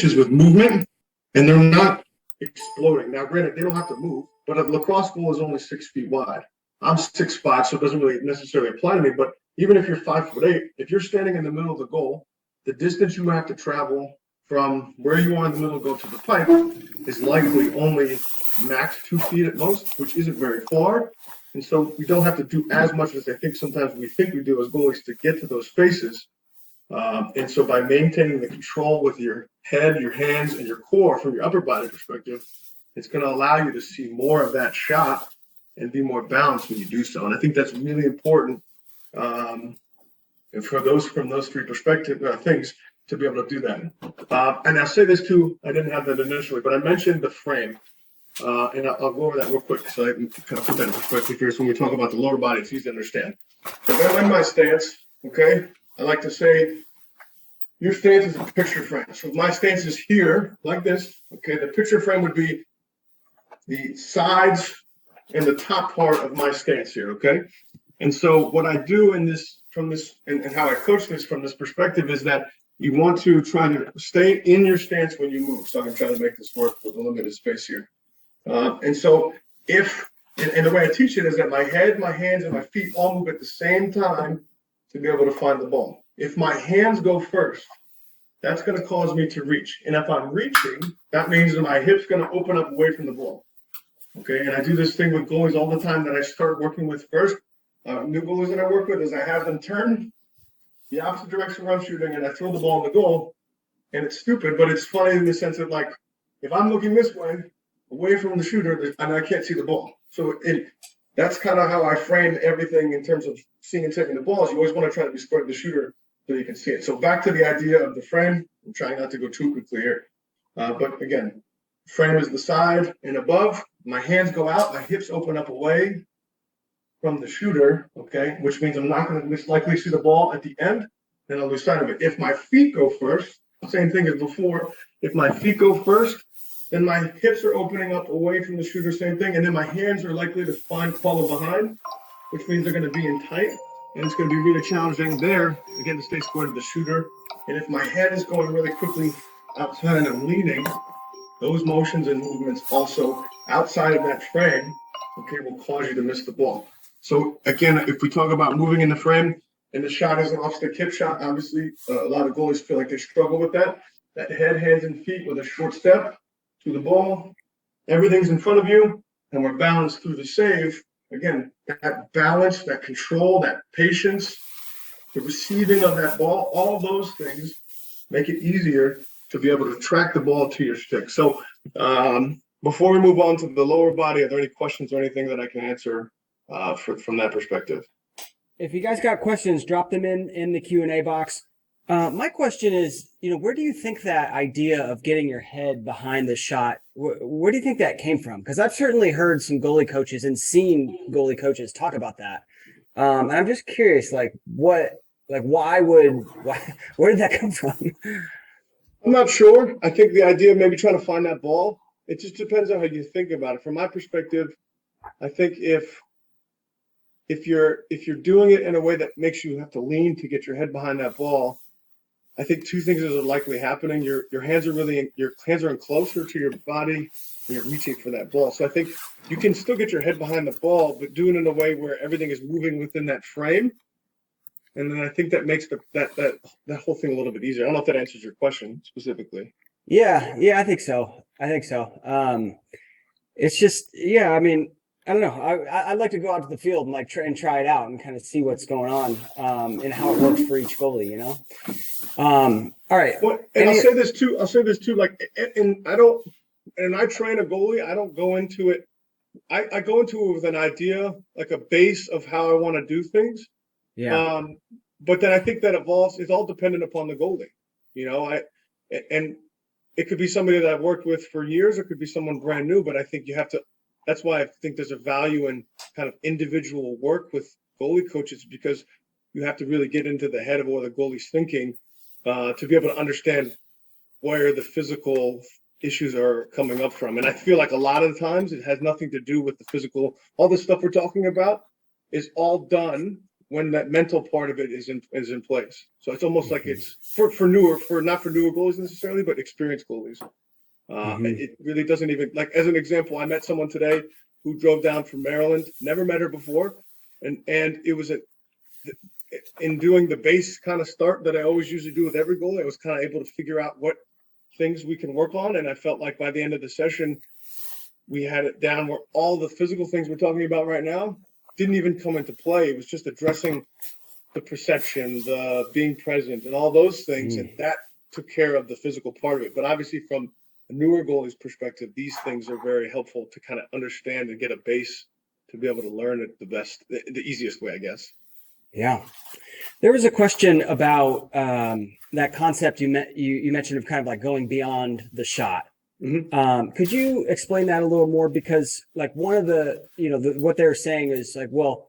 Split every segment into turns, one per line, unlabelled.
pitches with movement, and they're not exploding. Now, granted, they don't have to move, but a lacrosse goal is only 6 feet wide. I'm 6'5", so it doesn't really necessarily apply to me. But even if you're 5'8", if you're standing in the middle of the goal, the distance you have to travel from where you are in the middle of the goal to the pipe is likely only max 2 feet at most, which isn't very far. And so we don't have to do as much as I think sometimes we think we do as goalies to get to those spaces. And so by maintaining the control with your head, your hands, and your core from your upper body perspective, it's going to allow you to see more of that shot and be more balanced when you do so. And I think that's really important and for those from those three perspective things to be able to do that. And I'll say this too, I didn't have that initially, but I mentioned the frame. And I'll go over that real quick so I can kind of put that in perspective here. So when we talk about the lower body, it's easy to understand. So if I'm in my stance, okay, I like to say your stance is a picture frame. So if my stance is here, like this, okay, the picture frame would be the sides and the top part of my stance here, okay? And so what I do in this, from this, and how I coach this from this perspective is that you want to try to stay in your stance when you move. So I'm trying to make this work with a limited space here. And so and the way I teach it is that my head, my hands, and my feet all move at the same time to be able to find the ball. If my hands go first, that's going to cause me to reach. And if I'm reaching, that means that my hip's going to open up away from the ball. Okay, and I do this thing with goalies all the time that I start working with first. New goalies that I work with is I have them turn the opposite direction where I'm shooting, and I throw the ball in the goal. And it's stupid, but it's funny in the sense that, like, if I'm looking this way, away from the shooter, and I can't see the ball. So that's kind of how I frame everything in terms of seeing and taking the balls. You always want to try to be square to the shooter so you can see it. So back to the idea of the frame. I'm trying not to go too quickly here. But again, frame is the side and above. My hands go out. My hips open up away from the shooter, okay, which means I'm not going to most likely see the ball at the end. Then I'll lose sight of it. If my feet go first, same thing as before. If my feet go first, then my hips are opening up away from the shooter, same thing. And then my hands are likely to follow behind, which means they're going to be in tight. And it's going to be really challenging there, again, to stay square to the shooter. And if my head is going really quickly outside and I'm leaning, those motions and movements also outside of that frame, okay, will cause you to miss the ball. So again, if we talk about moving in the frame and the shot is an off-stick hip shot, obviously a lot of goalies feel like they struggle with that. That head, hands, and feet with a short step to the ball, everything's in front of you, and we're balanced through the save. Again, that balance, that control, that patience, the receiving of that ball, all of those things make it easier to be able to track the ball to your stick. So before we move on to the lower body, are there any questions or anything that I can answer from that perspective?
If you guys got questions, drop them in the Q&A box. My question is, where do you think that idea of getting your head behind the shot, where do you think that came from? Because I've certainly heard some goalie coaches and seen goalie coaches talk about that. And I'm just curious, where did that come from?
I'm not sure. I think the idea of maybe trying to find that ball, it just depends on how you think about it. From my perspective, I think if you're doing it in a way that makes you have to lean to get your head behind that ball, I think two things are likely happening. Your hands are in closer to your body and you're reaching for that ball. So I think you can still get your head behind the ball, but do it in a way where everything is moving within that frame. And then I think that makes that whole thing a little bit easier. I don't know if that answers your question specifically.
Yeah, I think so. It's just, I mean, I don't know. I'd like to go out to the field and try it out and kind of see what's going on and how it works for each goalie, All right.
Well, and I'll say this too. And I train a goalie. I don't go into it. I go into it with an idea, like a base of how I want to do things.
Yeah.
But then I think that evolves. It's all dependent upon the goalie, and it could be somebody that I've worked with for years. It could be someone brand new, but I think you have to. That's why I think there's a value in kind of individual work with goalie coaches, because you have to really get into the head of what the goalie's thinking to be able to understand where the physical issues are coming up from. And I feel like a lot of the times it has nothing to do with the physical. All the stuff we're talking about is all done when that mental part of it is in place. So it's almost like it's for newer, for not for newer goalies necessarily, but experienced goalies. It really doesn't even, like, as an example, I met someone today who drove down from Maryland, never met her before, and it was in doing the base kind of start that I always usually do with every goalie. I was kind of able to figure out what things we can work on, and I felt like by the end of the session, we had it down where all the physical things we're talking about right now didn't even come into play. It was just addressing the perception, the being present, and all those things, and that took care of the physical part of it. But obviously, from a newer goalie's perspective, these things are very helpful to kind of understand and get a base to be able to learn it the easiest way, I guess.
Yeah. There was a question about that concept you mentioned of kind of like going beyond the shot. Could you explain that a little more? Because like one of the, what they're saying is like, well,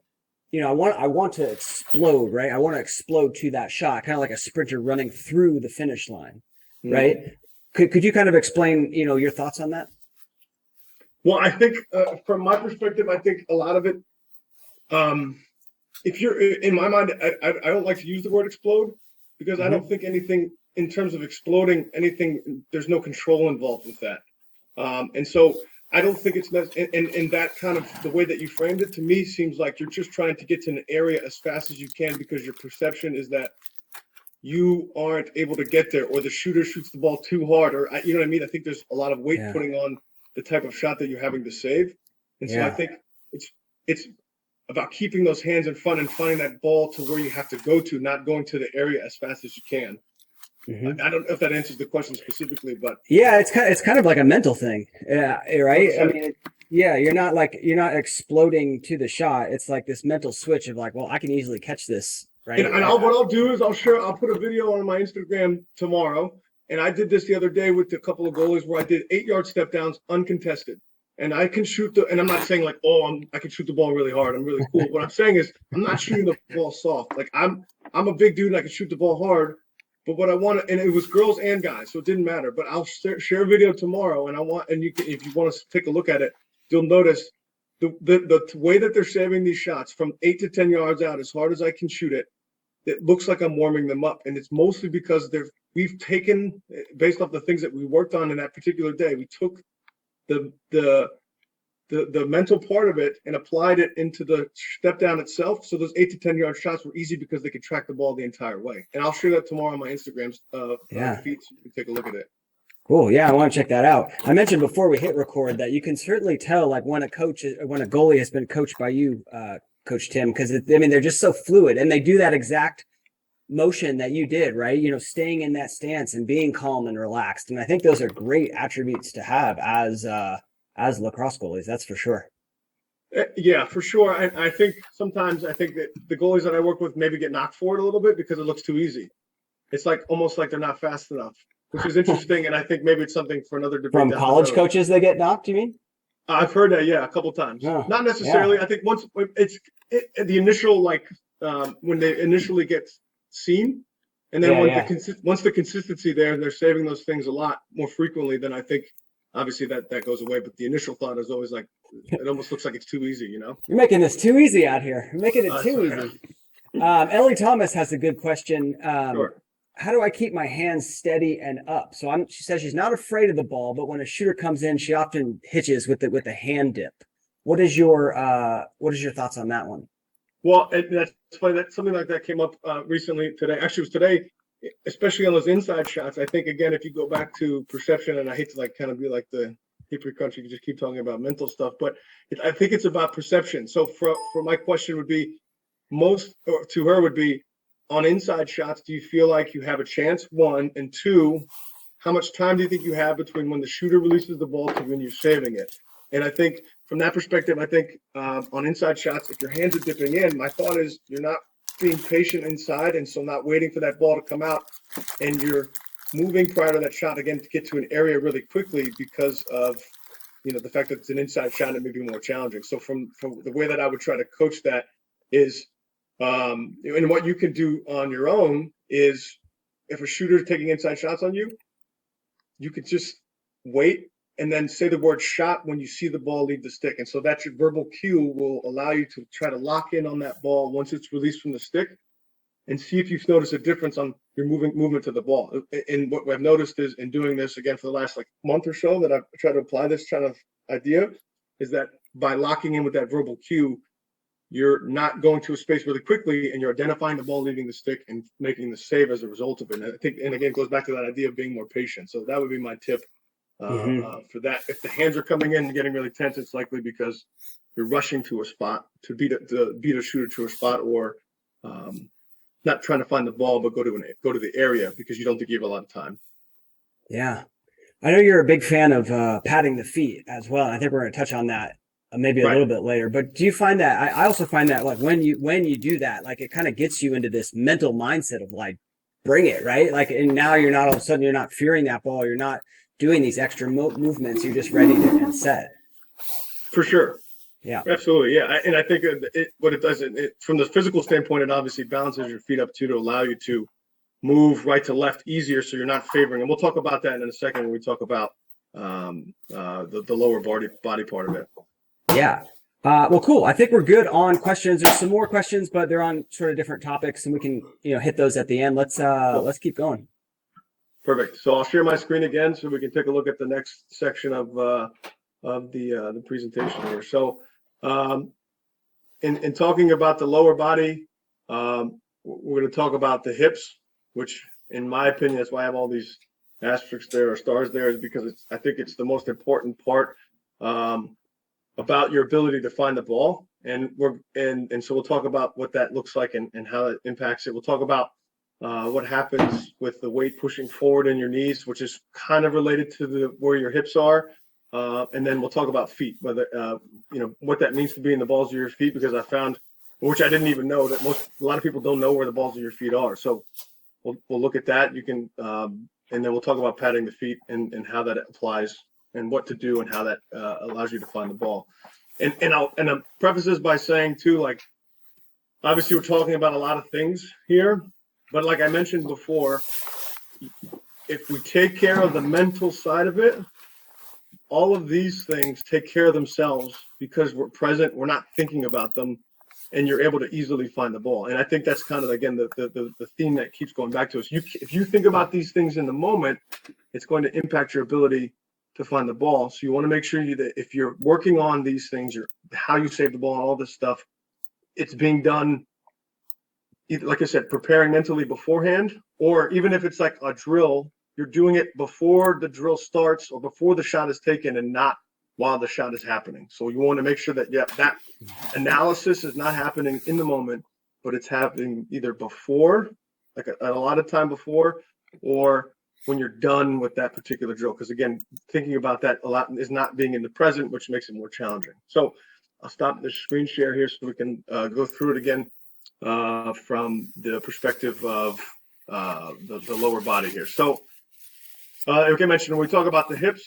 I want to explode, right? I want to explode to that shot, kind of like a sprinter running through the finish line, right? Could you kind of explain, your thoughts on that?
Well, I think from my perspective, I think a lot of it, if you're in my mind, I don't like to use the word explode because I don't think anything in terms of exploding anything, there's no control involved with that. And so I don't think it's in that kind of the way that you framed it to me seems like you're just trying to get to an area as fast as you can because your perception is that you aren't able to get there or the shooter shoots the ball too hard or you know what I mean? I think there's a lot of weight putting on the type of shot that you're having to save. And so I think it's about keeping those hands in front and finding that ball to where you have to go to, not going to the area as fast as you can. I don't know if that answers the question specifically, but
it's kind of like a mental thing. Yeah, right.
100%.
I mean, you're not exploding to the shot. It's like this mental switch of like, well, I can easily catch this, right?
And what I'll do is I'll put a video on my Instagram tomorrow. And I did this the other day with a couple of goalies where I did 8-yard step downs uncontested. And I can shoot and I'm not saying like, I can shoot the ball really hard. I'm really cool. What I'm saying is I'm not shooting the ball soft. Like I'm a big dude and I can shoot the ball hard. But what I want to, and it was girls and guys, so it didn't matter. But I'll share a video tomorrow, and if you want to take a look at it, you'll notice the way that they're saving these shots from 8 to 10 yards out, as hard as I can shoot it. It looks like I'm warming them up, and it's mostly because we've taken, based off the things that we worked on in that particular day, we took the mental part of it and applied it into the step down itself. So those 8 to 10 yard shots were easy because they could track the ball the entire way. And I'll share that tomorrow on my Instagram feed so you can take a look at it.
Cool. Yeah, I want to check that out. I mentioned before we hit record that you can certainly tell like when a goalie has been coached by you, Coach Tim, because they're just so fluid and they do that exact motion that you did, right? Staying in that stance and being calm and relaxed. And I think those are great attributes to have as lacrosse goalies, that's for sure.
Yeah, for sure. I think sometimes that the goalies that I work with maybe get knocked for it a little bit because it looks too easy. It's like almost like they're not fast enough, which is interesting. And I think maybe it's something for another debate.
From college coaches, they get knocked, you mean?
I've heard that, a couple times. Oh, not necessarily. I think once it's the initial, when they initially get seen, and then once the consistency there, and they're saving those things a lot more frequently, then I think obviously that goes away. But the initial thought is always like, it almost looks like it's too easy, You're
making this too easy out here. You're making it too easy. Ellie Thomas has a good question.
Sure.
How do I keep my hands steady and up? So she says she's not afraid of the ball, but when a shooter comes in, she often hitches with the hand dip. What is your thoughts on that one?
Well, that's funny. That something like that came up recently today. Actually, it was today, especially on those inside shots. I think again, if you go back to perception, and I hate to kind of be like the hippie country, you just keep talking about mental stuff, but I think it's about perception. So for my question would be, to her would be, on inside shots, do you feel like you have a chance? 1, and 2, how much time do you think you have between when the shooter releases the ball to when you're saving it? And I think from that perspective, on inside shots, if your hands are dipping in, my thought is you're not being patient inside, and so not waiting for that ball to come out, and you're moving prior to that shot again to get to an area really quickly because of the fact that it's an inside shot, it may be more challenging. So from the way that I would try to coach that is. And what you can do on your own is if a shooter is taking inside shots on you, you could just wait and then say the word shot when you see the ball leave the stick. And so that's your verbal cue will allow you to try to lock in on that ball once it's released from the stick and see if you've noticed a difference on your movement to the ball. And what I've noticed is in doing this again for the last like month or so that I've tried to apply this kind of idea is that by locking in with that verbal cue, you're not going to a space really quickly and you're identifying the ball leaving the stick and making the save as a result of it. And I think, and again, it goes back to that idea of being more patient. So that would be my tip for that. If the hands are coming in and getting really tense, it's likely because you're rushing to a spot to beat a shooter to a spot, or not trying to find the ball, but go to the area because you don't think you have a lot of time.
Yeah. I know you're a big fan of patting the feet as well. I think we're going to touch on that maybe a little bit later. But do you find that I also find that like when you do that, like it kind of gets you into this mental mindset of like, bring it, right? Like, and now you're not all of a sudden you're not fearing that ball. You're not doing these extra movements. You're just ready to and set.
For sure.
Yeah,
absolutely. Yeah. And I think what it does, from the physical standpoint, it obviously balances your feet up too, to allow you to move right to left easier. So you're not favoring, and we'll talk about that in a second when we talk about the lower body part of it.
Yeah. Well, cool. I think we're good on questions. There's some more questions, but they're on sort of different topics, and we can, hit those at the end. Let's keep going.
Perfect. So I'll share my screen again so we can take a look at the next section of the presentation here. So, in talking about the lower body, we're going to talk about the hips, which, in my opinion, that's why I have all these asterisks there or stars there, is because I think it's the most important part about your ability to find the ball. And so we'll talk about what that looks like and how it impacts it. We'll talk about what happens with the weight pushing forward in your knees, which is kind of related to where your hips are. And then we'll talk about feet, whether what that means to be in the balls of your feet, because I found, which I didn't even know, that a lot of people don't know where the balls of your feet are. So we'll look at that. You can, and then we'll talk about patting the feet and how that applies and what to do and how that allows you to find the ball. And I'll preface this by saying too, like, obviously we're talking about a lot of things here, but like I mentioned before, if we take care of the mental side of it, all of these things take care of themselves because we're present, we're not thinking about them, and you're able to easily find the ball. And I think that's kind of, again, the theme that keeps going back to us. If you think about these things in the moment, it's going to impact your ability to find the ball. So you want to make sure that if you're working on these things, how you save the ball and all this stuff, it's being done, like I said, preparing mentally beforehand, or even if it's like a drill, you're doing it before the drill starts or before the shot is taken and not while the shot is happening. So you want to make sure that, that analysis is not happening in the moment, but it's happening either before, like a lot of time before, or when you're done with that particular drill. Because again, thinking about that a lot is not being in the present, which makes it more challenging. So I'll stop the screen share here so we can go through it again from the perspective of the lower body here. So like I mentioned, when we talk about the hips,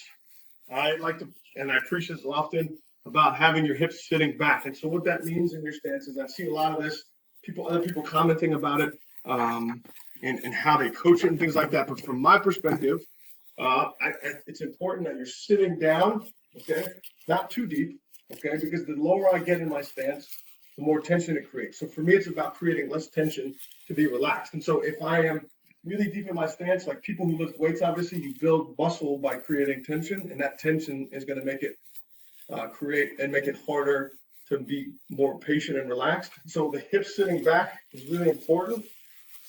I like to, and I preach this often, about having your hips sitting back. And so what that means in your stance is I see a lot of this, other people commenting about it, and how they coach it and things like that. But from my perspective, it's important that you're sitting down, okay, not too deep, okay, because the lower I get in my stance, the more tension it creates. So for me, it's about creating less tension to be relaxed. And so if I am really deep in my stance, like people who lift weights, obviously you build muscle by creating tension, and that tension is going to make it make it harder to be more patient and relaxed. So the hips sitting back is really important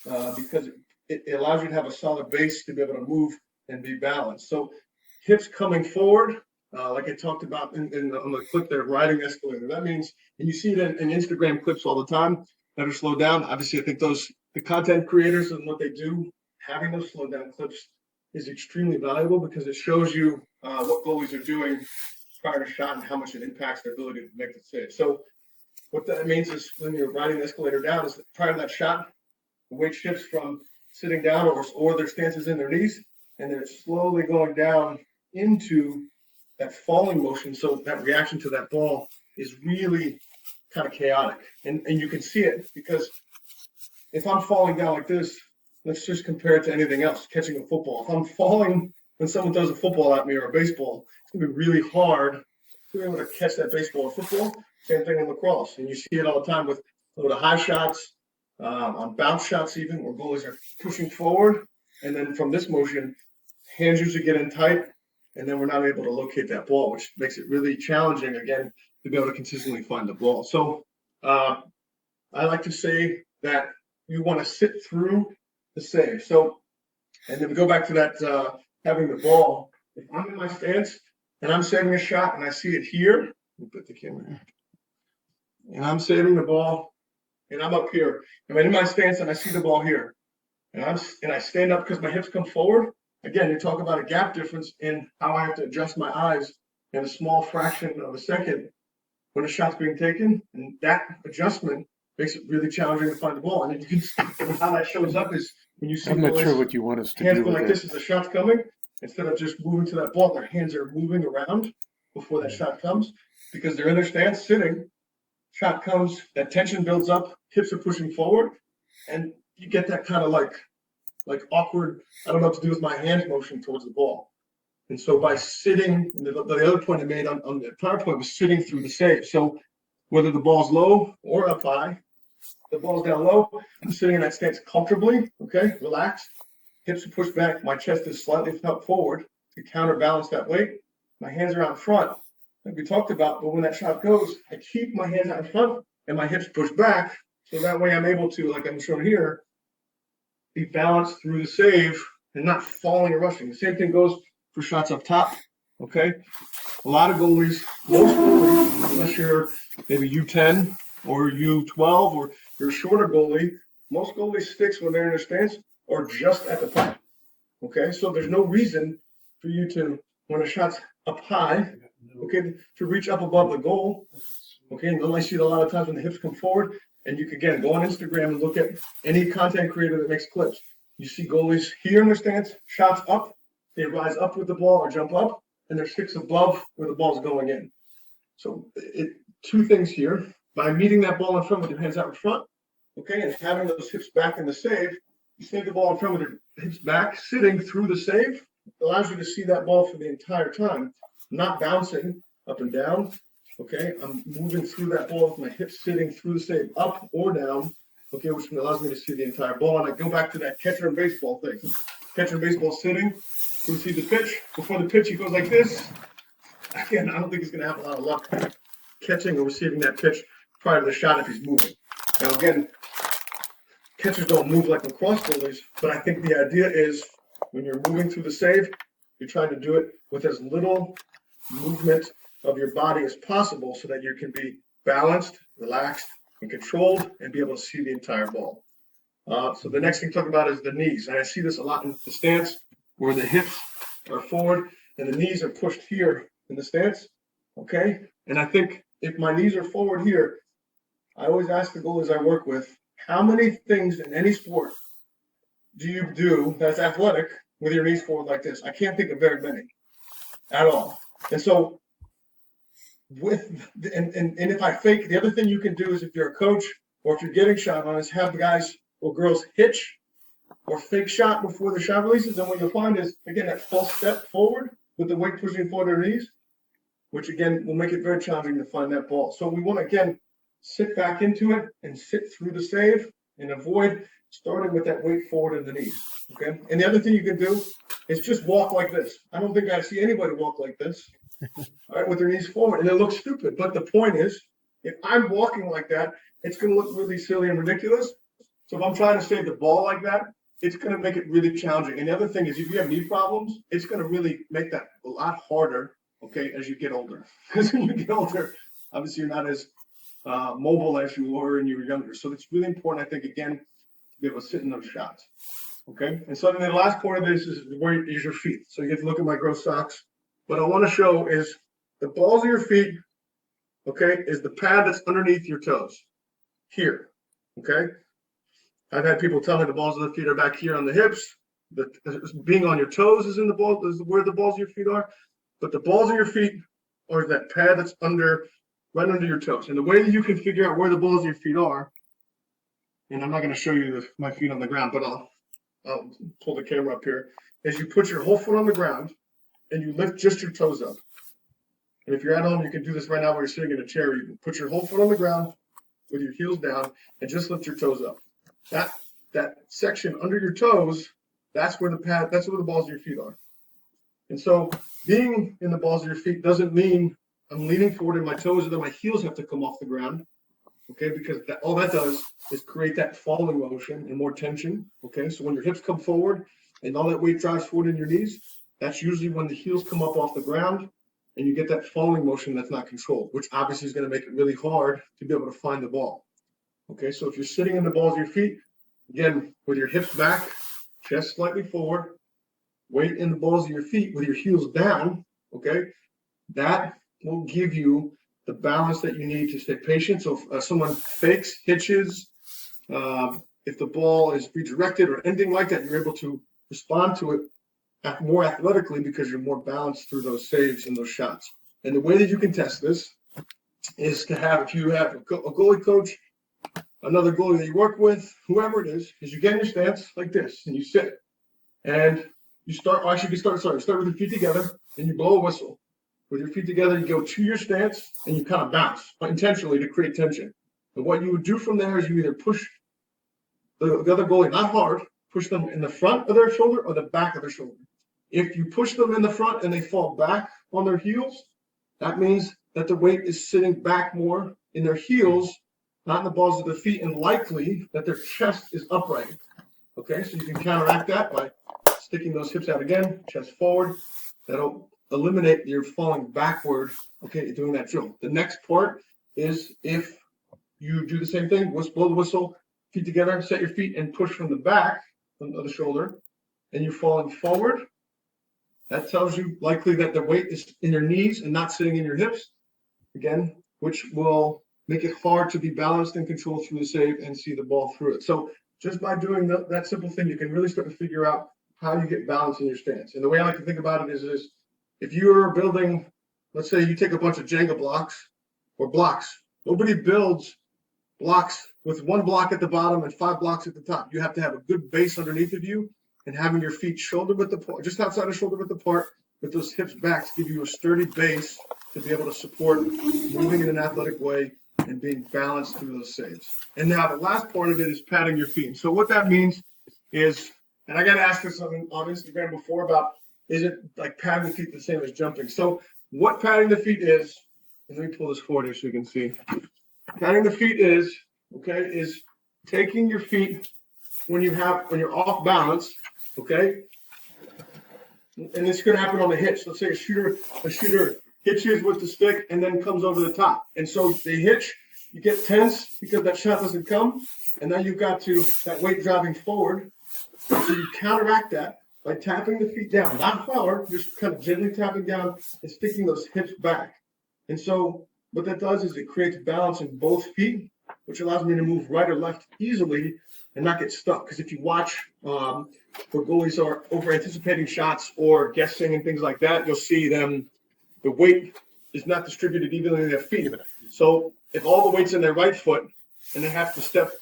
because it allows you to have a solid base to be able to move and be balanced. So hips coming forward, like I talked about on the clip there, riding escalator. That means, and you see it in Instagram clips all the time that are slowed down. Obviously, I think the content creators and what they do, having those slow down clips is extremely valuable because it shows you what goalies are doing prior to shot and how much it impacts their ability to make the save. So what that means is when you're riding the escalator down, is that prior to that shot, the weight shifts from sitting down or their stances in their knees, and they're slowly going down into that falling motion. So that reaction to that ball is really kind of chaotic. And you can see it because if I'm falling down like this, let's just compare it to anything else, catching a football. If I'm falling when someone throws a football at me or a baseball, it's gonna be really hard to be able to catch that baseball or football. Same thing in lacrosse, and you see it all the time with the high shots, on bounce shots even, where goalies are pushing forward, and then from this motion, hands usually get in tight, and then we're not able to locate that ball, which makes it really challenging again to be able to consistently find the ball. So I like to say that you want to sit through the save. So, and then we go back to that having the ball. If I'm in my stance and I'm saving a shot and I see it here, let me put the camera here, and I'm saving the ball and I'm up here. I'm in my stance and I see the ball here, and I stand up because my hips come forward. Again, you talk about a gap difference in how I have to adjust my eyes in a small fraction of a second when a shot's being taken, and that adjustment makes it really challenging to find the ball. And you can how that shows up is when you see
I'm not
goalies,
sure what you want us to
hands
do
go
with
like
that.
this as the shot's coming. Instead of just moving to that ball, their hands are moving around before that shot comes because they're in their stance sitting. Shot comes, that tension builds up, hips are pushing forward, and you get that kind of like awkward, I don't know what to do with my hand motion towards the ball. And so by sitting, and the other point I made on the prior point was sitting through the save. So whether the ball's low or up high, the ball's down low, I'm sitting in that stance comfortably, okay, relaxed, hips are pushed back, my chest is slightly forward to counterbalance that weight. My hands are out front, like we talked about, but when that shot goes, I keep my hands out front and my hips push back, so that way I'm able to, like I'm showing here, be balanced through the save and not falling or rushing. The same thing goes for shots up top, okay? A lot of goalies, most goalies, unless you're maybe U10 or U12 or you're a shorter goalie, most goalies sticks when they're in their stance or just at the puck, okay? So there's no reason for you to, when a shot's up high, okay, to reach up above the goal, okay? And I see it a lot of times when the hips come forward, and you can, again, go on Instagram and look at any content creator that makes clips. You see goalies here in their stance, shots up, they rise up with the ball or jump up, and they're sticks above where the ball's going in. So two things here. By meeting that ball in front with your hands out in front, okay, and having those hips back in the save, you save the ball in front with your hips back, sitting through the save, allows you to see that ball for the entire time, not bouncing up and down. Okay, I'm moving through that ball with my hips sitting through the save, up or down, okay, which allows me to see the entire ball. And I go back to that catcher and baseball thing. Catcher and baseball sitting, you see the pitch. Before the pitch, he goes like this. Again, I don't think he's going to have a lot of luck catching or receiving that pitch prior to the shot if he's moving. Now, again, catchers don't move like lacrosse goalies, but I think the idea is when you're moving through the save, you're trying to do it with as little movement of your body as possible so that you can be balanced, relaxed, and controlled and be able to see the entire ball. So the next thing to talk about is the knees. And I see this a lot in the stance where the hips are forward and the knees are pushed here in the stance, okay? And I think if my knees are forward here, I always ask the goalies I work with, how many things in any sport do you do that's athletic with your knees forward like this? I can't think of very many at all. And so and if I fake, the other thing you can do is if you're a coach or if you're getting shot on is have the guys or girls hitch or fake shot before the shot releases. And what you'll find is, again, that false step forward with the weight pushing forward their knees, which again will make it very challenging to find that ball. So we want to, again, sit back into it and sit through the save and avoid starting with that weight forward in the knees, okay? And the other thing you can do is just walk like this. I don't think I see anybody walk like this. All right, with their knees forward, and it looks stupid. But the point is, if I'm walking like that, it's going to look really silly and ridiculous. So if I'm trying to save the ball like that, it's going to make it really challenging. And the other thing is, if you have knee problems, it's going to really make that a lot harder, okay, as you get older. Because when you get older, obviously you're not as mobile as you were when you were younger. So it's really important, I think, again, to be able to sit in those shots, okay? And so then the last point of this is where is your feet. So you get to look at my gross socks. What I want to show is the balls of your feet, okay, is the pad that's underneath your toes here, okay? I've had people tell me the balls of the feet are back here on the hips. The being on your toes is in the ball, is where the balls of your feet are. But the balls of your feet are that pad that's right under your toes. And the way that you can figure out where the balls of your feet are, and I'm not going to show you my feet on the ground, but I'll pull the camera up here, is you put your whole foot on the ground and you lift just your toes up. And if you're at home, you can do this right now where you're sitting in a chair. You can put your whole foot on the ground with your heels down and just lift your toes up. That section under your toes, that's where the balls of your feet are. And so being in the balls of your feet doesn't mean I'm leaning forward and my toes and then my heels have to come off the ground. Okay, because all that does is create that falling motion and more tension. Okay, so when your hips come forward and all that weight drives forward in your knees, that's usually when the heels come up off the ground and you get that falling motion that's not controlled, which obviously is going to make it really hard to be able to find the ball. Okay, so if you're sitting in the balls of your feet, again, with your hips back, chest slightly forward, weight in the balls of your feet with your heels down, okay, that will give you the balance that you need to stay patient. So if someone fakes, hitches, if the ball is redirected or anything like that, you're able to respond to it more athletically because you're more balanced through those saves and those shots. And the way that you can test this is to have, if you have a goalie coach, another goalie that you work with, whoever it is you get in your stance like this and you sit and you start, or actually you start with your feet together and you blow a whistle. With your feet together, you go to your stance and you kind of bounce, but intentionally to create tension. And what you would do from there is you either push the other goalie, not hard, push them in the front of their shoulder or the back of their shoulder. If you push them in the front and they fall back on their heels, that means that the weight is sitting back more in their heels, not in the balls of their feet, and likely that their chest is upright. Okay, so you can counteract that by sticking those hips out again, chest forward. That'll eliminate your falling backward, okay, doing that drill. The next part is if you do the same thing, blow the whistle, feet together, set your feet and push from the back of the shoulder, and you're falling forward. That tells you likely that the weight is in your knees and not sitting in your hips, again, which will make it hard to be balanced and controlled through the save and see the ball through it. So just by doing that simple thing, you can really start to figure out how you get balance in your stance. And the way I like to think about it is if you're building, let's say you take a bunch of Jenga blocks or blocks. Nobody builds blocks with one block at the bottom and 5 blocks at the top. You have to have a good base underneath of you and having your feet shoulder width apart, just outside of shoulder width apart, with those hips back to give you a sturdy base to be able to support moving in an athletic way and being balanced through those saves. And now the last part of it is padding your feet. So what that means is, and I got to ask this on Instagram before about, is it like padding the feet the same as jumping? So what padding the feet is, and let me pull this forward here so you can see. Padding the feet is taking your feet when you're off balance, okay? And it's going to happen on the hitch. Let's say a shooter hitches with the stick and then comes over the top. And so they hitch, you get tense because that shot doesn't come, and then you've got that weight driving forward. So you counteract that by tapping the feet down, not hard, just kind of gently tapping down and sticking those hips back. And so what that does is it creates balance in both feet, which allows me to move right or left easily and not get stuck. Because if you watch where goalies are over anticipating shots or guessing and things like that, you'll see them, the weight is not distributed evenly in their feet. So if all the weight's in their right foot and they have to step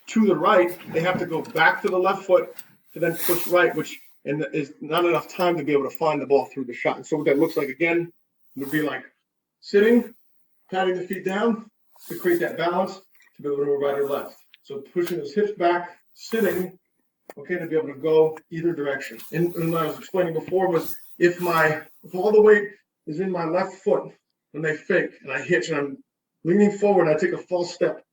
to the right, they have to go back to the left foot to then push right, which is not enough time to be able to find the ball through the shot. And so what that looks like, again, would be like sitting, patting the feet down to create that balance to be able to move right or left. So pushing those hips back, sitting, okay, to be able to go either direction. And what I was explaining before was if all the weight is in my left foot when they fake and I hitch and I'm leaning forward, I take a false step,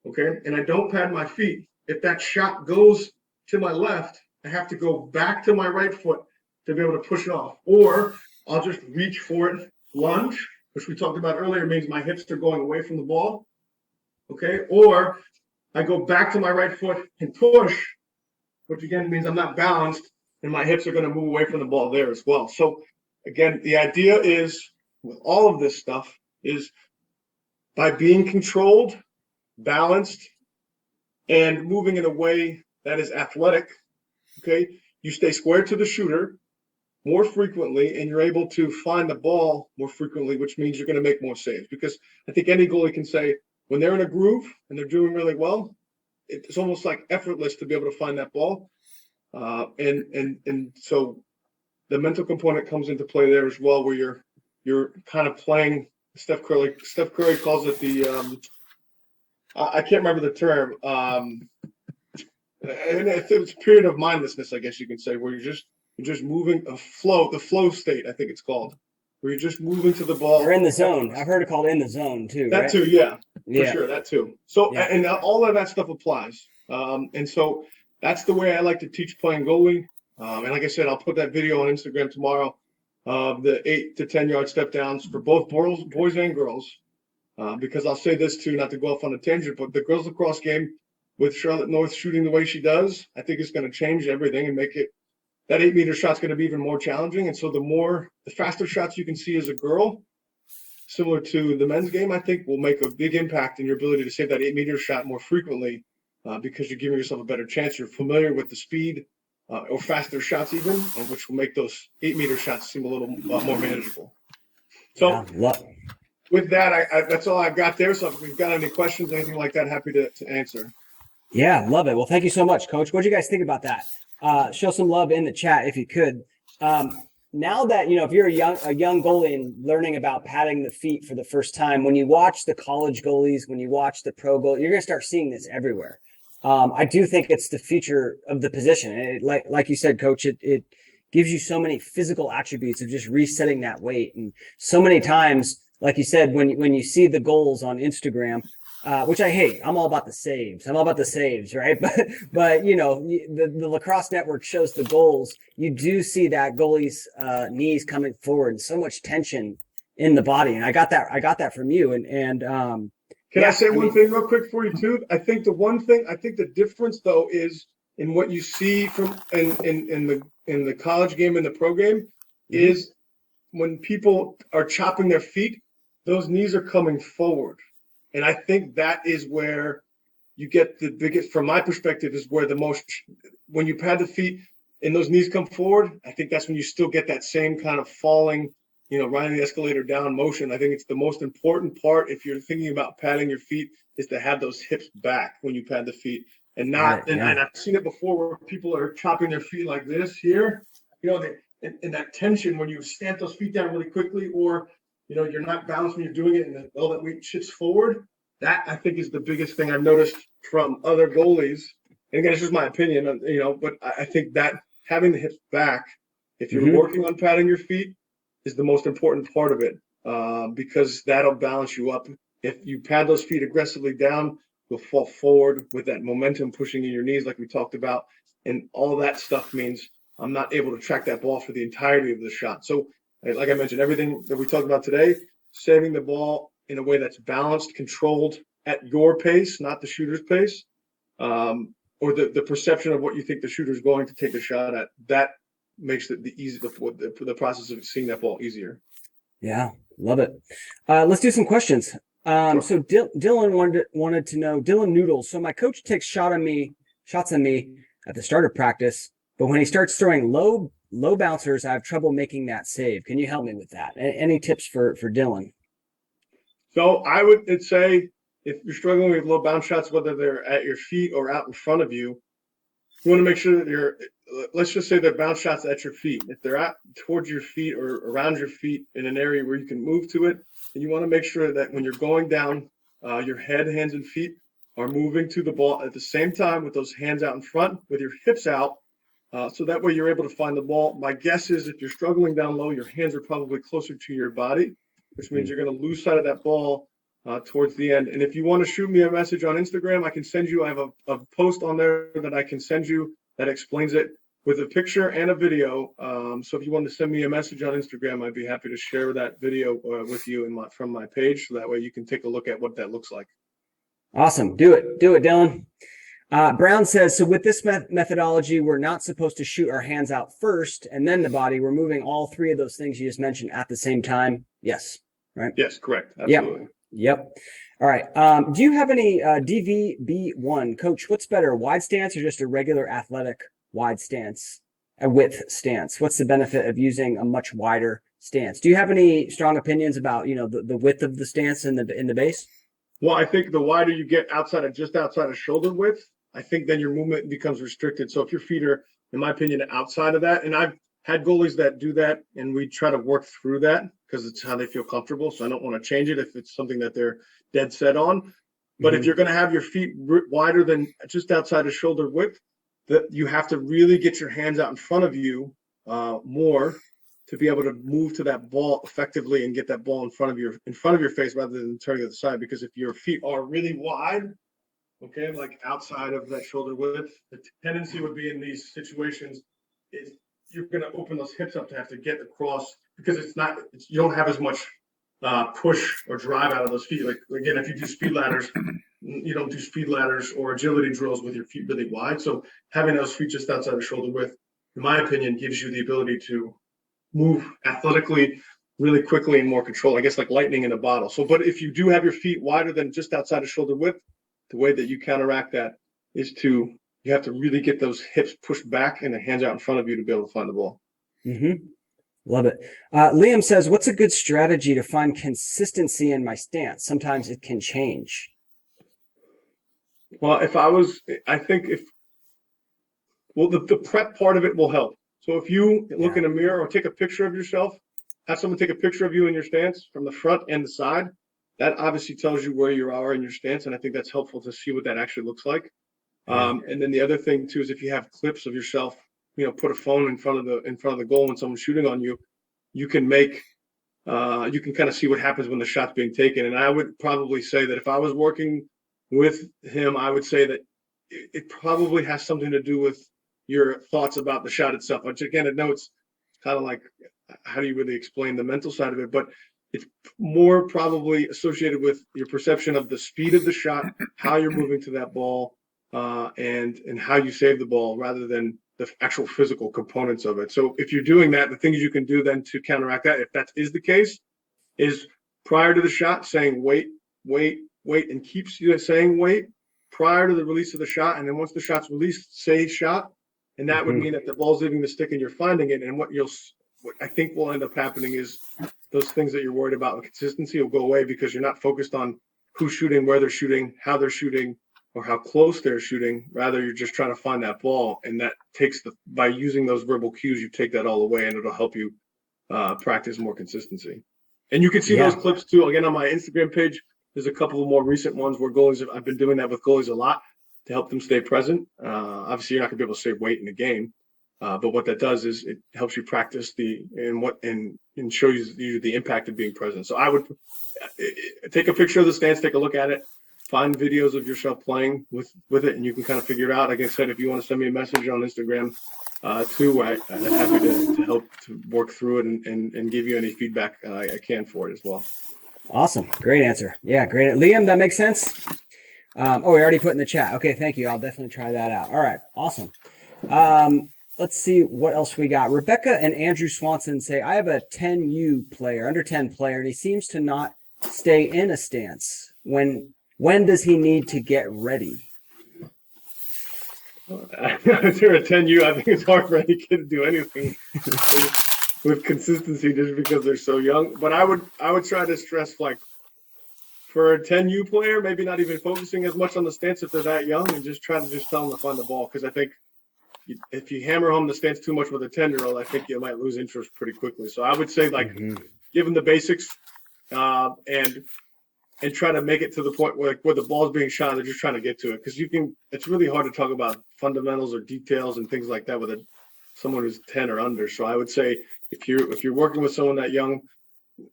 okay, and I don't pad my feet. If that shot goes to my left, I have to go back to my right foot to be able to push it off. Or I'll just reach for it, lunge, which we talked about earlier, means my hips are going away from the ball, okay? Or I go back to my right foot and push, which again means I'm not balanced and my hips are going to move away from the ball there as well. So again, the idea is with all of this stuff is by being controlled, balanced, and moving in a way that is athletic, okay, you stay square to the shooter more frequently and you're able to find the ball more frequently, which means you're going to make more saves. Because I think any goalie can say when they're in a groove and they're doing really well, it's almost like effortless to be able to find that ball. And so the mental component comes into play there as well, where you're kind of playing Steph Curry. Steph Curry calls it I can't remember the term. And it's a period of mindlessness, I guess you can say, where you're just moving the flow state, I think it's called, where you're just moving to the ball.
Or in the zone. I've heard it called in the zone too.
That
right?
too, yeah,
Yeah.
for sure, that too. So,
Yeah.
and all of that stuff applies. And so that's the way I like to teach playing goalie. And like I said, I'll put that video on Instagram tomorrow of the 8 to 10 yard step downs for both boys and girls. Because I'll say this too, not to go off on a tangent, but the girls lacrosse game with Charlotte North shooting the way she does, I think it's going to change everything and make it, that 8-meter shot's going to be even more challenging. And so the faster shots you can see as a girl, similar to the men's game, I think will make a big impact in your ability to save that 8-meter shot more frequently because you're giving yourself a better chance. You're familiar with the speed or faster shots even, which will make those 8-meter shots seem a little more manageable. So with that, that's all I've got there. So if we've got any questions, anything like that, happy to answer.
Yeah, love it. Well, thank you so much, Coach. What do you guys think about that? Show some love in the chat if you could. Now that, if you're a young goalie and learning about padding the feet for the first time, when you watch the college goalies, when you watch the pro goal, you're going to start seeing this everywhere. I do think it's the future of the position. And like you said, Coach, it gives you so many physical attributes of just resetting that weight. And so many times, like you said, when you see the goals on Instagram, which I hate. I'm all about the saves. Right? But the Lacrosse Network shows the goals. You do see that goalie's knees coming forward, and so much tension in the body. And I got that from you. And
can I say one thing real quick for you too? I think the difference though is in what you see from in the college game and the pro game is when people are chopping their feet, those knees are coming forward. And I think that is where you get the biggest, from my perspective, is where when you pad the feet and those knees come forward, I think that's when you still get that same kind of falling, riding the escalator down motion. I think it's the most important part if you're thinking about padding your feet is to have those hips back when you pad the feet and not, and I've seen it before where people are chopping their feet like this here, in that tension when you stamp those feet down really quickly or you're not balanced when you're doing it and all that weight shifts forward. That I think is the biggest thing I've noticed from other goalies. And again, it's just my opinion, but I think that having the hips back, if you're working on padding your feet, is the most important part of it because that'll balance you up. If you pad those feet aggressively down, you'll fall forward with that momentum pushing in your knees like we talked about. And all that stuff means I'm not able to track that ball for the entirety of the shot. So like I mentioned, everything that we talked about today, saving the ball in a way that's balanced, controlled at your pace, not the shooter's pace, or the perception of what you think the shooter's going to take a shot at. That makes the process of seeing that ball easier.
Yeah, love it. Let's do some questions.
Sure.
So Dylan wanted to know, Dylan Noodles. So my coach takes shots on me at the start of practice, but when he starts throwing low bouncers, I have trouble making that save. Can you help me with that? Any tips for Dylan?
So I would say if you're struggling with low bounce shots, whether they're at your feet or out in front of you, you want to make sure that let's just say they're bounce shots at your feet. If they're out towards your feet or around your feet in an area where you can move to it, then you want to make sure that when you're going down, your head, hands, and feet are moving to the ball at the same time with those hands out in front, with your hips out. So that way you're able to find the ball. My guess is if you're struggling down low, your hands are probably closer to your body, which means you're going to lose sight of that ball towards the end. And if you want to shoot me a message on Instagram, I can send you, I have a post on there that I can send you that explains it with a picture and a video. So if you want to send me a message on Instagram, I'd be happy to share that video with you from my page. So that way you can take a look at what that looks like.
Awesome. Do it, Dylan. Brown says, so with this methodology, we're not supposed to shoot our hands out first and then the body. We're moving all three of those things you just mentioned at the same time. Yes. Right.
Yes, correct. Absolutely.
Yep. All right. Do you have any DVB1? Coach, what's better, wide stance or just a regular athletic wide stance, a width stance? What's the benefit of using a much wider stance? Do you have any strong opinions about, the width of the stance in the base?
Well, I think the wider you get outside of shoulder width, I think then your movement becomes restricted. So if your feet are, in my opinion, outside of that, and had goalies that do that, and we try to work through that because it's how they feel comfortable. So I don't want to change it if it's something that they're dead set on. But if you're going to have your feet wider than just outside of shoulder width, that you have to really get your hands out in front of you more to be able to move to that ball effectively and get that ball in front of your face rather than turning to the side. Because if your feet are really wide, okay, like outside of that shoulder width, the tendency would be in these situations is you're going to open those hips up to have to get across because you don't have as much push or drive out of those feet. Like again, if you do speed ladders, you don't do speed ladders or agility drills with your feet really wide. So having those feet just outside of shoulder width, in my opinion, gives you the ability to move athletically really quickly and more control, I guess like lightning in a bottle. So, but if you do have your feet wider than just outside of shoulder width, the way that you counteract that is you have to really get those hips pushed back and the hands out in front of you to be able to find the ball.
Mm-hmm. Love it. Liam says, what's a good strategy to find consistency in my stance? Sometimes it can change.
Well, the prep part of it will help. So if you look in a mirror or take a picture of yourself, have someone take a picture of you in your stance from the front and the side, that obviously tells you where you are in your stance. And I think that's helpful to see what that actually looks like. And then the other thing too, is if you have clips of yourself, put a phone in front of the goal when someone's shooting on you, you can kind of see what happens when the shot's being taken. And I would probably say that if I was working with him, I would say that it probably has something to do with your thoughts about the shot itself, which again, I know it's kind of like, how do you really explain the mental side of it? But it's more probably associated with your perception of the speed of the shot, how you're moving to that ball, and how you save the ball rather than the actual physical components of it. So if you're doing that, the things you can do then to counteract that, if that is the case, is prior to the shot saying wait, and keeps you saying wait prior to the release of the shot. And then once the shot's released, say shot. And that would mean that the ball's leaving the stick and you're finding it. And what I think will end up happening is those things that you're worried about in consistency will go away because you're not focused on who's shooting, where they're shooting, how they're shooting, or how close they're shooting. Rather, you're just trying to find that ball. And that takes by using those verbal cues, you take that all away and it'll help you practice more consistency. And you can see those clips too. Again, on my Instagram page, there's a couple of more recent ones where I've been doing that with goalies a lot to help them stay present. Obviously, you're not gonna be able to say wait in the game, but what that does is it helps you practice and shows you the impact of being present. So I would take a picture of the stance, take a look at it, find videos of yourself playing with it, and you can kind of figure it out. Like I said, if you want to send me a message on Instagram too, I'm happy to help to work through it and give you any feedback I can for it as well.
Awesome. Great answer. Yeah, great. Liam, that makes sense. We already put in the chat. Okay, thank you. I'll definitely try that out. All right, awesome. Let's see what else we got. Rebecca and Andrew Swanson say, I have a 10U player, under 10 player, and he seems to not stay in a stance. When does he need to get ready?
If you're a 10U, I think it's hard for any kid to do anything with consistency just because they're so young. But I would try to stress, like, for a 10U player, maybe not even focusing as much on the stance if they're that young and just try to tell them to find the ball. Because I think if you hammer home the stance too much with a 10-year-old, I think you might lose interest pretty quickly. So I would say, like, give them the basics and try to make it to the point where the ball's being shot, they're just trying to get to it. Because it's really hard to talk about fundamentals or details and things like that with someone who's 10 or under. So I would say if you're working with someone that young,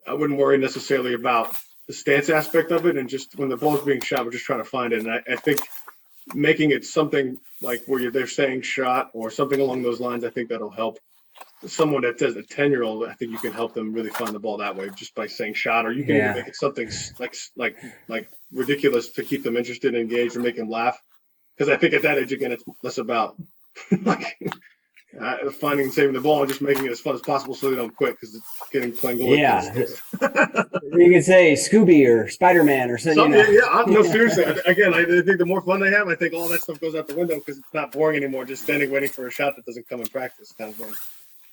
I wouldn't worry necessarily about the stance aspect of it, and just when the ball's being shot, we're just trying to find it. And I think making it something like where they're saying shot or something along those lines, I think that'll help. Someone that says a 10-year-old, I think you can help them really find the ball that way just by saying shot, or you can even make it something like ridiculous to keep them interested and engaged or make them laugh. Because I think at that age, again, it's less about finding and saving the ball and just making it as fun as possible so they don't quit because it's playing goal.
Yeah. You can say Scooby or Spider-Man or something.
No, seriously. Again, I think the more fun they have, I think all that stuff goes out the window because it's not boring anymore. Just standing waiting for a shot that doesn't come in practice kind of thing.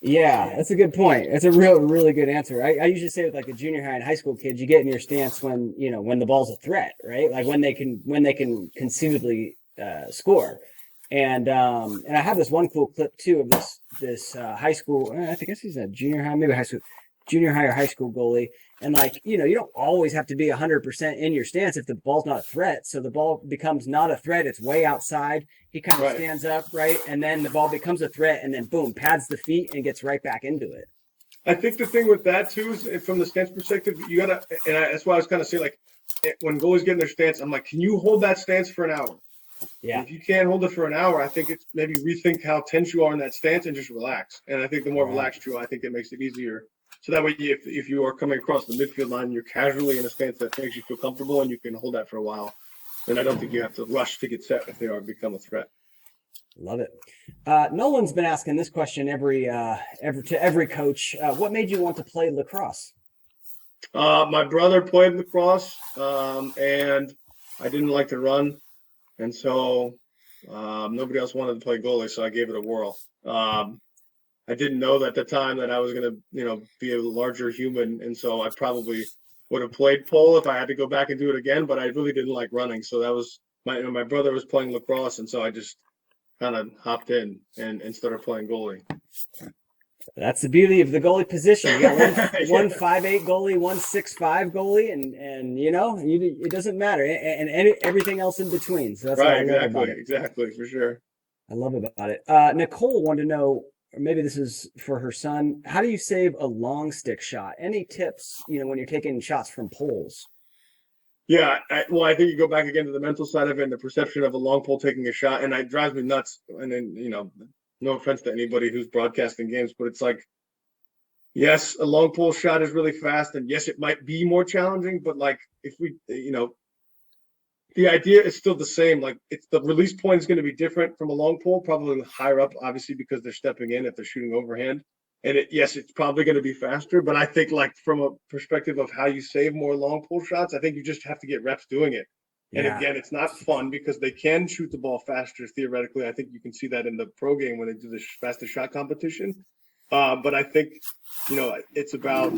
Yeah,
that's a good point. That's a really good answer. I usually say with like the junior high and high school kids, you get in your stance when the ball's a threat, right? Like when they can conceivably score. And I have this one cool clip too of this high school. I think he's a junior high, maybe high school, junior high or high school goalie. And like, you don't always have to be 100% in your stance if the ball's not a threat. So the ball becomes not a threat. It's way outside. He kind of stands up, right? And then the ball becomes a threat and then boom, pads the feet and gets right back into it.
I think the thing with that too is from the stance perspective, you gotta, that's why I was kind of saying, like, when goalies get in their stance, I'm like, can you hold that stance for an hour?
Yeah.
If you can't hold it for an hour, I think it's maybe rethink how tense you are in that stance and just relax. And I think the more relaxed you are, I think it makes it easier. So that way, if you are coming across the midfield line, you're casually in a stance that makes you feel comfortable and you can hold that for a while. And I don't think you have to rush to get set if they are become a threat.
Love it. Nolan's been asking this question to every coach. What made you want to play lacrosse?
My brother played lacrosse, and I didn't like to run, and so nobody else wanted to play goalie, so I gave it a whirl. I didn't know at the time that I was going to, be a larger human, and so I probably would have played pole if I had to go back and do it again. But I really didn't like running, so that was my brother was playing lacrosse, and so I just kind of hopped in and started playing goalie.
That's the beauty of the goalie position. You got one 5'8" goalie, one 6'5" goalie, and it doesn't matter, and everything else in between. So that's what I love about it.
Exactly, for sure.
I love about it. Nicole wanted to know, or maybe this is for her son, how do you save a long stick shot? Any tips, when you're taking shots from poles?
Yeah, I think you go back again to the mental side of it and the perception of a long pole taking a shot, and it drives me nuts. And then, no offense to anybody who's broadcasting games, but it's like, yes, a long pole shot is really fast, and yes, it might be more challenging, but like if we, the idea is still the same. Like it's the release point is going to be different from a long pole, probably higher up, obviously, because they're stepping in if they're shooting overhand. And yes, it's probably going to be faster, but I think like from a perspective of how you save more long pole shots, I think you just have to get reps doing it. And again, it's not fun because they can shoot the ball faster theoretically. I think you can see that in the pro game when they do the fastest shot competition. But I think, it's about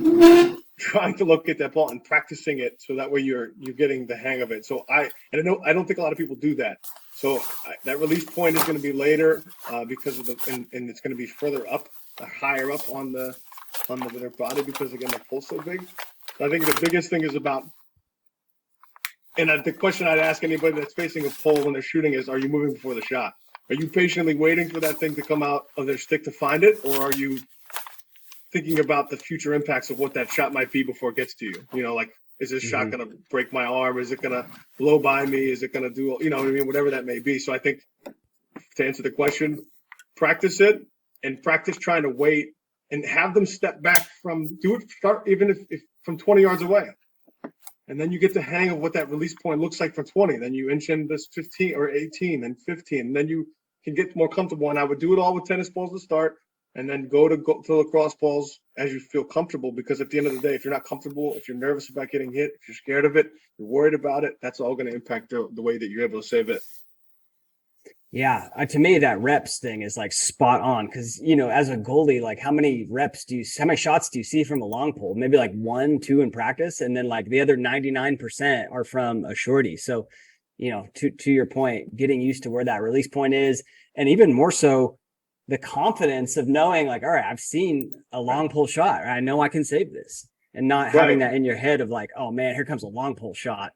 trying to look at that ball and practicing it so that way you're getting the hang of it. So I don't think a lot of people do that. So that release point is going to be later because of and it's going to be further up, higher up on their body because again the pole's so big. So I think the biggest thing is about. And the question I'd ask anybody that's facing a pole when they're shooting is, are you moving before the shot? Are you patiently waiting for that thing to come out of their stick to find it? Or are you thinking about the future impacts of what that shot might be before it gets to you? Like, is this shot going to break my arm? Is it going to blow by me? Is it going to do, whatever that may be. So I think to answer the question, practice it and practice trying to wait and have them step back start even if from 20 yards away. And then you get the hang of what that release point looks like from 20. Then you inch in this 15 or 18, then 15. And then you can get more comfortable. And I would do it all with tennis balls to start, and then go to lacrosse balls as you feel comfortable. Because at the end of the day, if you're not comfortable, if you're nervous about getting hit, if you're scared of it, you're worried about it, that's all going to impact the way that you're able to save it.
Yeah, to me that reps thing is like spot on because as a goalie, like how many shots do you see from a long pole? Maybe like 1, 2 in practice, and then like the other 99% are from a shorty. So, to your point, getting used to where that release point is, and even more so, the confidence of knowing like, all right, I've seen a long pole shot, I know I can save this, and not having that in your head of like, oh man, here comes a long pole shot.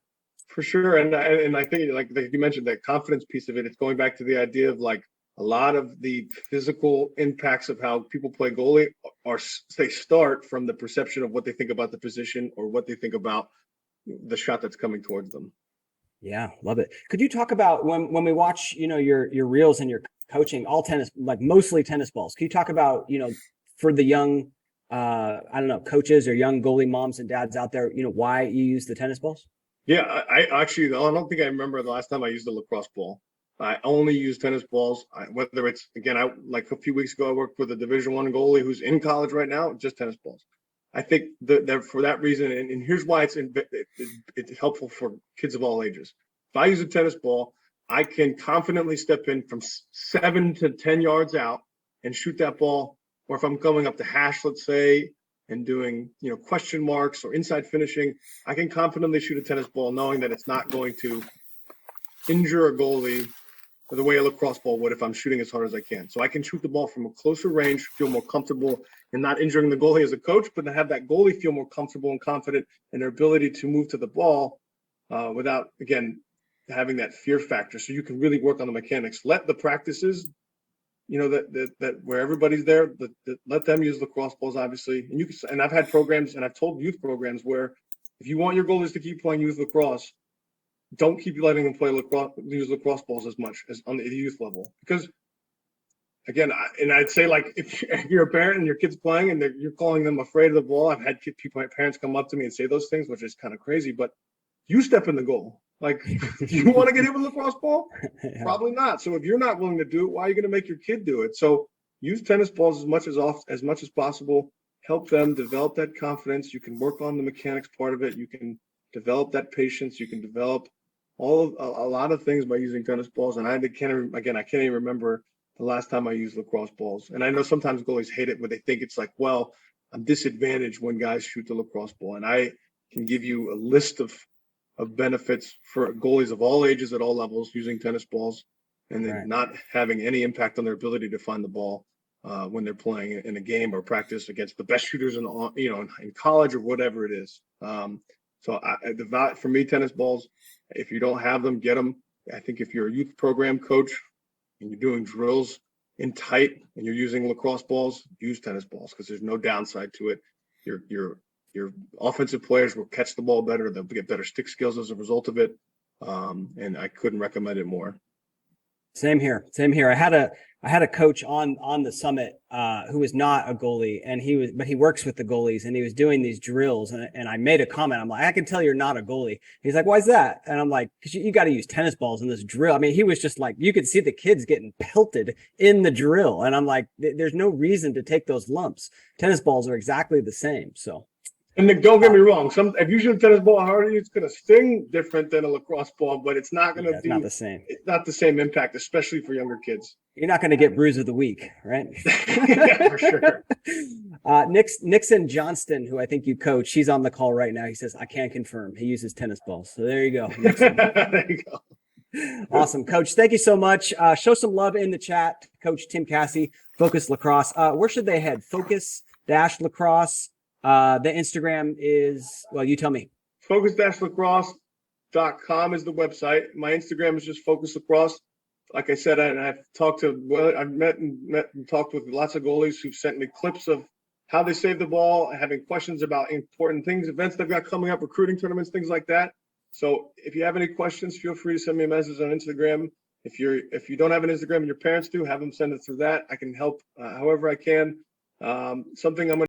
For sure. And I think like you mentioned that confidence piece of it, it's going back to the idea of like a lot of the physical impacts of how people play goalie they start from the perception of what they think about the position or what they think about the shot that's coming towards them.
Yeah, love it. Could you talk about when we watch, your reels and your coaching, all tennis, like mostly tennis balls. Can you talk about, for the young, coaches or young goalie moms and dads out there, why you use the tennis balls?
Yeah, I don't think I remember the last time I used a lacrosse ball. I only use tennis balls. Whether it's again, like a few weeks ago, I worked with a Division I goalie who's in college right now, just tennis balls. I think that for that reason, and here's why it's helpful for kids of all ages. If I use a tennis ball, I can confidently step in from 7 to 10 yards out and shoot that ball. Or if I'm going up the hash, let's say, and doing, question marks or inside finishing, I can confidently shoot a tennis ball knowing that it's not going to injure a goalie the way a lacrosse ball would if I'm shooting as hard as I can. So I can shoot the ball from a closer range, feel more comfortable, and not injuring the goalie as a coach, but to have that goalie feel more comfortable and confident in their ability to move to the ball without, again, having that fear factor. So you can really work on the mechanics. Let the practices, that where everybody's there, let them use lacrosse balls, obviously. And I've had programs, and I've told youth programs where if you want your goalies to keep playing youth lacrosse, don't keep letting them play use lacrosse balls as much as on the youth level. Because again, I'd say, like, if you're a parent and your kid's playing and you're calling them afraid of the ball, I've had parents come up to me and say those things, which is kind of crazy. But you step in the goal. Like, do you want to get hit with a lacrosse ball?
Yeah.
Probably not. So if you're not willing to do it, why are you going to make your kid do it? So use tennis balls as much as possible. Help them develop that confidence. You can work on the mechanics part of it. You can develop that patience. You can develop a lot of things by using tennis balls. And I can't even remember the last time I used lacrosse balls. And I know sometimes goalies hate it when they think it's like, well, I'm disadvantaged when guys shoot the lacrosse ball. And I can give you a list of benefits for goalies of all ages at all levels using tennis balls, and then not having any impact on their ability to find the ball when they're playing in a game or practice against the best shooters in college or whatever it is. For me, tennis balls, if you don't have them, get them. I think if you're a youth program coach and you're doing drills in tight and you're using lacrosse balls, use tennis balls, because there's no downside to it. Your offensive players will catch the ball better. They'll get better stick skills as a result of it. And I couldn't recommend it more.
Same here. I had a coach on the summit who was not a goalie, and he works with the goalies, and he was doing these drills, and I made a comment. I'm like, I can tell you're not a goalie. He's like, why is that? And I'm like, because you got to use tennis balls in this drill. I mean, he was just like, you could see the kids getting pelted in the drill, and I'm like, there's no reason to take those lumps. Tennis balls are exactly the same. So.
And don't get me wrong. If you shoot a tennis ball harder, it's going to sting different than a lacrosse ball, but it's not going to
not the same.
It's not the same impact, especially for younger kids.
You're not going to get bruise of the week, right?
Yeah, for sure.
Nixon Johnston, who I think you coach, he's on the call right now. He says, I can confirm he uses tennis balls. So there you go.
There you go.
Awesome, Coach. Thank you so much. Show some love in the chat, Coach Tim Cassie, Focus Lacrosse. Where should they head? Focus-Lacrosse. The Instagram is, well, you tell me.
Focus-lacrosse.com is the website. My Instagram is just Focus Lacrosse. Like I said, I've met and talked with lots of goalies who've sent me clips of how they save the ball, having questions about important things, events they've got coming up, recruiting tournaments, things like that. So if you have any questions, feel free to send me a message on Instagram. If you don't have an Instagram and your parents do, have them send it through that. I can help however I can. Something I'm going